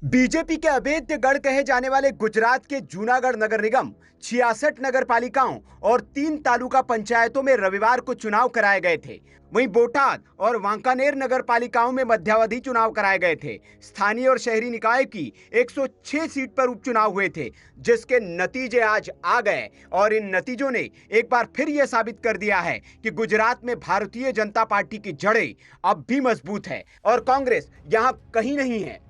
BJP के अभेद्य गढ़ कहे जाने वाले गुजरात के जूनागढ़ नगर निगम 66 नगर पालिकाओं और 3 तालुका पंचायतों में रविवार को चुनाव कराए गए थे। वहीं बोटाद और वांकानेर नगर पालिकाओं में मध्यावधि चुनाव कराए गए थे। स्थानीय और शहरी निकाय की 106 सीट पर उपचुनाव हुए थे, जिसके नतीजे आज आ गए और इन नतीजों ने एक बार फिर यह साबित कर दिया है कि गुजरात में भारतीय जनता पार्टी की जड़ें अब भी मजबूत है और कांग्रेस यहां कहीं नहीं है।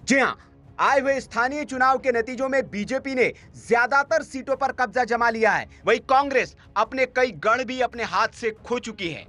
जी हां, आए हुए स्थानीय चुनाव के नतीजों में बीजेपी ने ज्यादातर सीटों पर कब्जा जमा लिया है। वहीं कांग्रेस अपने कई गढ़ भी अपने हाथ से खो चुकी है।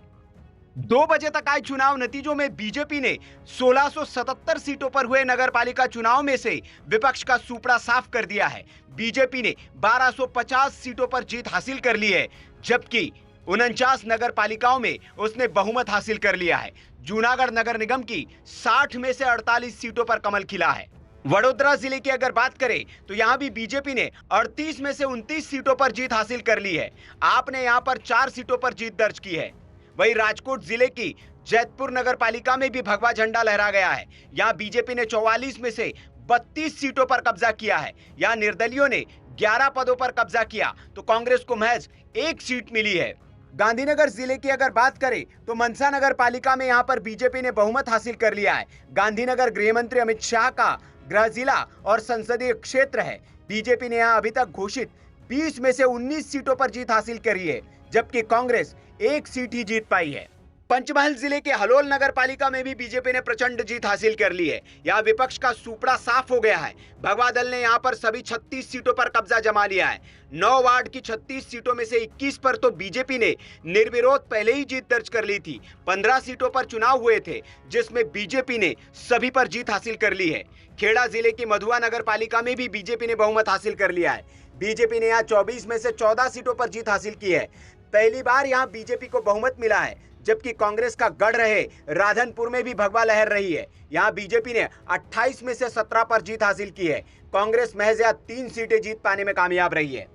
2 बजे तक आए चुनाव नतीजों में बीजेपी ने 1677 सीटों पर हुए नगरपालिका चुनाव में से विपक्ष का सुपड़ा साफ कर दिया है। बीजेपी ने 1250 सीटों पर जीत हासिल कर ली है, जबकि 49 नगर पालिकाओं में उसने बहुमत हासिल कर लिया है। जूनागढ़ नगर निगम की 60 में से 48 सीटों पर कमल खिला है। वडोदरा जिले की अगर बात करें तो यहां भी बीजेपी ने 38 में से 29 सीटों पर जीत हासिल कर ली है। आपने यहां पर 4 सीटों पर जीत दर्ज की है। वहीं राजकोट जिले की जैतपुर नगर पालिका में भी भगवा झंडा लहरा गया है। यहां बीजेपी ने 44 में से 32 सीटों पर कब्जा किया है। यहां निर्दलियों ने 11 पदों पर कब्जा किया तो कांग्रेस को महज 1 सीट मिली है। गांधीनगर जिले की अगर बात करें तो मनसा नगर पालिका में यहां पर बीजेपी ने बहुमत हासिल कर लिया है। गांधीनगर गृह मंत्री अमित शाह का गृह जिला और संसदीय क्षेत्र है। बीजेपी ने यहां अभी तक घोषित 20 में से 19 सीटों पर जीत हासिल करी है, जबकि कांग्रेस 1 सीट ही जीत पाई है। पंचमहल जिले के हलोल नगर पालिका में भी बीजेपी ने प्रचंड जीत हासिल कर ली है। यहाँ विपक्ष का सुपड़ा साफ हो गया है। भगवा दल ने यहाँ पर सभी 36 सीटों पर कब्जा जमा लिया है। 9 वार्ड की 36 सीटों में से 21 पर तो बीजेपी ने निर्विरोध पहले ही जीत दर्ज कर ली थी। 15 सीटों पर चुनाव हुए थे, जिसमें बीजेपी ने सभी पर जीत हासिल कर ली है। खेड़ा जिले की मधुआ नगर पालिका में भी बीजेपी ने बहुमत हासिल कर लिया है। बीजेपी ने यहाँ 24 में से 14 सीटों पर जीत हासिल की है। पहली बार यहाँ बीजेपी को बहुमत मिला है, जबकि कांग्रेस का गढ़ रहे राधनपुर में भी भगवा लहर रही है। यहां बीजेपी ने 28 में से 17 पर जीत हासिल की है। कांग्रेस महज 3 सीटें जीत पाने में कामयाब रही है।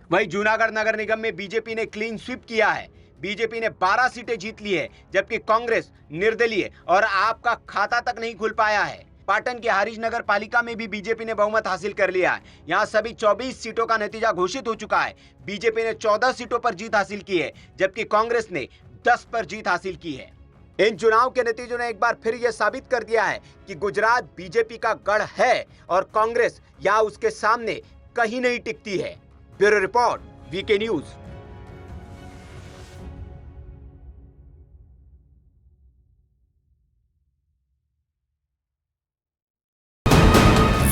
वहीं जूनागढ़ नगर निगम में बीजेपी ने क्लीन स्वीप किया है। बीजेपी ने 12 सीटें जीत ली है, जबकि कांग्रेस निर्दलीय और आप का खाता तक नहीं खुल पाया है। पाटन की हारिज नगर पालिका में भी बीजेपी ने बहुमत हासिल कर लिया है। यहां सभी 24 सीटों का नतीजा घोषित हो चुका है। बीजेपी ने 14 सीटों पर जीत हासिल की है, जबकि कांग्रेस ने 10 पर जीत हासिल की है। इन चुनाव के नतीजों ने एक बार फिर यह साबित कर दिया है कि गुजरात बीजेपी का गढ़ है और कांग्रेस यहां उसके सामने कहीं नहीं टिकती है। Bureau report, VK news.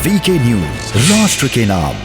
VK news, राष्ट्र के नाम।